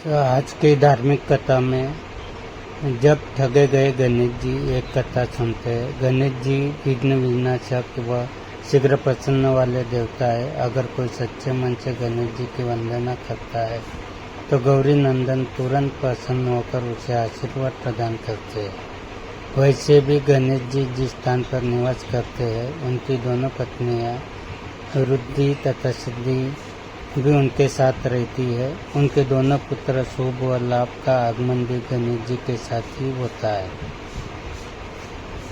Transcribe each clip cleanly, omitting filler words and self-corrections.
तो आज की धार्मिक कथा में जब ठगे गए गणेश जी एक कथा सुनते हैं। गणेश जी विघ्न विनाशक व शीघ्र प्रसन्न वाले देवता है। अगर कोई सच्चे मन से गणेश जी की वंदना करता है तो गौरी नंदन तुरंत प्रसन्न होकर उसे आशीर्वाद प्रदान करते हैं। वैसे भी गणेश जी जिस स्थान पर निवास करते हैं उनकी दोनों पत्नियां रुद्धि तथा सिद्धि भी उनके साथ रहती है। उनके दोनों पुत्र शुभ व लाभ का आगमन भी गणेश जी के साथ ही होता है।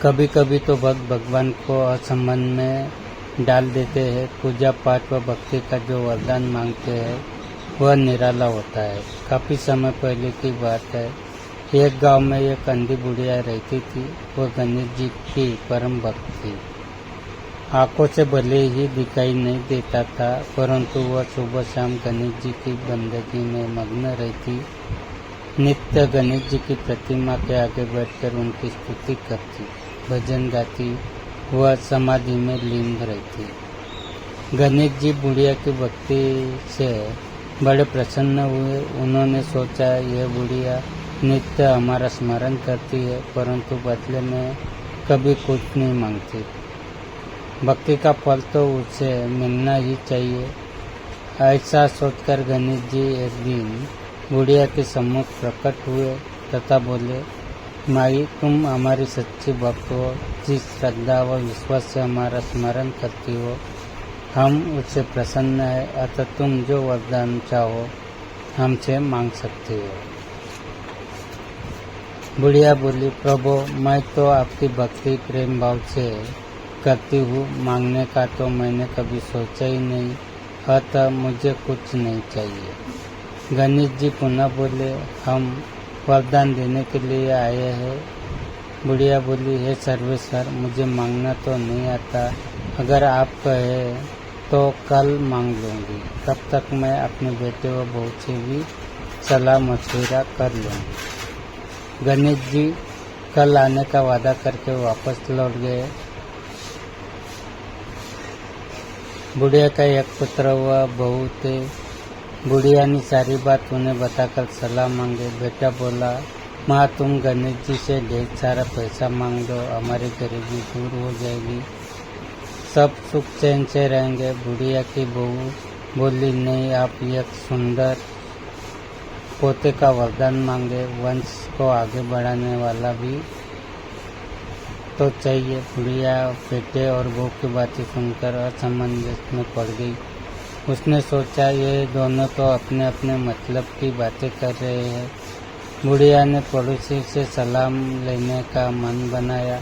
कभी कभी तो भक्त भगवान को असंबंध में डाल देते हैं। पूजा पाठ व भक्ति का जो वरदान मांगते हैं वह निराला होता है। काफ़ी समय पहले की बात है। एक गांव में एक अंधी बुढ़िया रहती थी। वह गणेश जी की परम भक्त थी। आंखों से भले ही दिखाई नहीं देता था, परंतु वह सुबह शाम गणेश जी की बंदगी में मग्न रहती। नित्य गणेश जी की प्रतिमा के आगे बैठकर उनकी स्तुति करती, भजन गाती, वह समाधि में लीन रहती। गणेश जी बुढ़िया की भक्ति से बड़े प्रसन्न हुए। उन्होंने सोचा यह बुढ़िया नित्य हमारा स्मरण करती है, परंतु बदले में कभी कुछ नहीं मांगती। भक्ति का फल तो उसे मिलना ही चाहिए। ऐसा सोचकर गणेश जी एक दिन बुढ़िया के सम्मुख प्रकट हुए तथा बोले, माई तुम हमारी सच्ची भक्त हो। जिस श्रद्धा व विश्वास से हमारा स्मरण करती हो हम उससे प्रसन्न है। अतः तुम जो वरदान चाहो हमसे मांग सकती हो। बुढ़िया बोली, प्रभु मैं तो आपकी भक्ति प्रेम भाव से करती हूँ, मांगने का तो मैंने कभी सोचा ही नहीं, अतः मुझे कुछ नहीं चाहिए। गणेश जी पुनः बोले, हम वरदान देने के लिए आए हैं। बुढ़िया बोली, हे सर्वेश्वर मुझे मांगना तो नहीं आता, अगर आप कहे तो कल मांग लूँगी, तब तक मैं अपने बेटे व बहू से भी सलाह मशविरा कर लूँगी। गणेश जी कल आने का वादा करके वापस लौट गए। बुढ़िया का एक पुत्र व बहू थे। बुढ़िया ने सारी बात उन्हें बताकर सलाह मांगे। बेटा बोला, माँ तुम गणेश जी से ढेर सारा पैसा मांग दो, हमारी गरीबी दूर हो जाएगी, सब सुख चैन से रहेंगे। बुढ़िया की बहू बोली, नहीं आप एक सुंदर पोते का वरदान मांगे, वंश को आगे बढ़ाने वाला भी तो चाहिए। बुढ़िया बेटे और बहू की बातें सुनकर असमंजस में पड़ गई। उसने सोचा ये दोनों तो अपने अपने मतलब की बातें कर रहे हैं। बुढ़िया ने पड़ोसी से सलाम लेने का मन बनाया।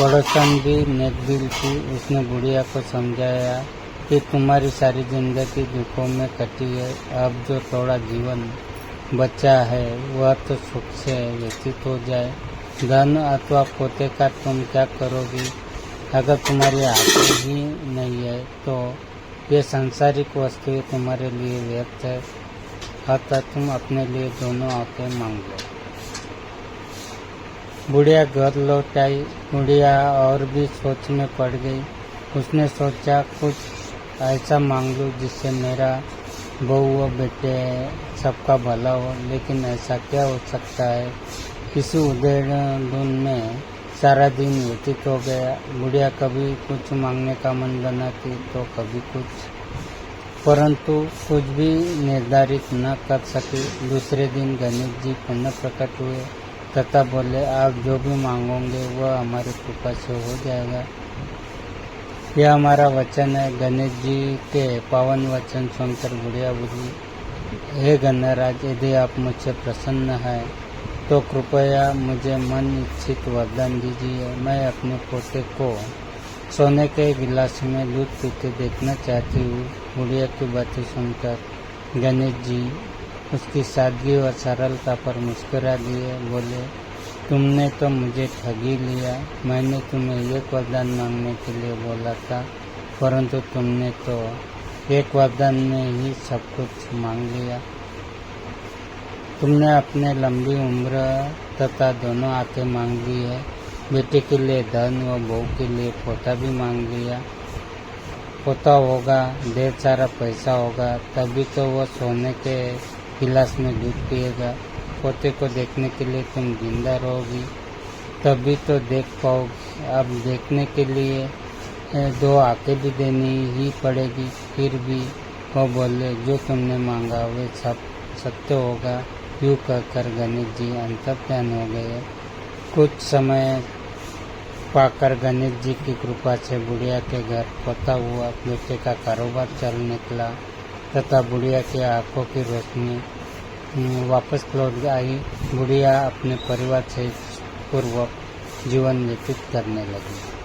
पड़ोसन भी नेकदिल थी। उसने बुढ़िया को समझाया कि तुम्हारी सारी जिंदगी दुखों में कटी है, अब जो थोड़ा जीवन बचा है वह तो सुख से व्यतीत हो जाए। धन अथवा पोते का तुम क्या करोगी? अगर तुम्हारी आंखें ही नहीं है तो ये सांसारिक वस्तुएं तुम्हारे लिए व्यर्थ है, अतः तुम अपने लिए दोनों आंखें मांग लो। बुढ़िया घर लौट आई। बुढ़िया और भी सोच में पड़ गई। उसने सोचा कुछ ऐसा मांग लूँ जिससे मेरा बहू व बेटे सबका भला हो, लेकिन ऐसा क्या हो सकता है। इसी उधेड़-धुन में सारा दिन व्यतीत हो गया। बुढ़िया कभी कुछ मांगने का मन बनाती तो कभी कुछ, परंतु कुछ भी निर्धारित न कर सकी। दूसरे दिन गणेश जी पुनः प्रकट हुए तथा बोले, आप जो भी मांगोगे वह हमारी कृपा से हो जाएगा। यह हमारा वचन है। गणेश जी के पावन वचन सुनकर बुढ़िया बोली, हे गणराज, यदि आप मुझसे प्रसन्न हैं तो कृपया मुझे मन इच्छित वरदान दीजिए। मैं अपने पोते को सोने के गिलास में दूध पीते देखना चाहती हूँ। बुढ़िया की बातें सुनकर गणेश जी उसकी सादगी और सरलता पर मुस्कुरा दिए। बोले, तुमने तो मुझे ठगी लिया। मैंने तुम्हें एक वरदान मांगने के लिए बोला था, परंतु तुमने तो एक वरदान में ही सब कुछ मांग लिया। तुमने अपने लंबी उम्र तथा दोनों आंखें मांग ली है। बेटे के लिए धन व बहू के लिए पोता भी मांग लिया। पोता होगा, ढेर सारा पैसा होगा, तभी तो वह सोने के गिलास में दूध पिएगा। पोते को देखने के लिए तुम जिंदा रहोगी तभी तो देख पाओगे। अब देखने के लिए 2 आंखें भी देनी ही पड़ेगी। फिर भी वो बोले, जो तुमने मांगा वे सब सत्य होगा। यूँ कहकर गणेश जी अंतर्ध्यान हो गए। कुछ समय पाकर गणेश जी की कृपा से बुढ़िया के घर पोता हुआ बेटे का कारोबार चल निकला तथा बुढ़िया की आंखों की रोशनी वापस लौट आई। बुढ़िया अपने परिवार से पूर्वक जीवन व्यतीत करने लगी।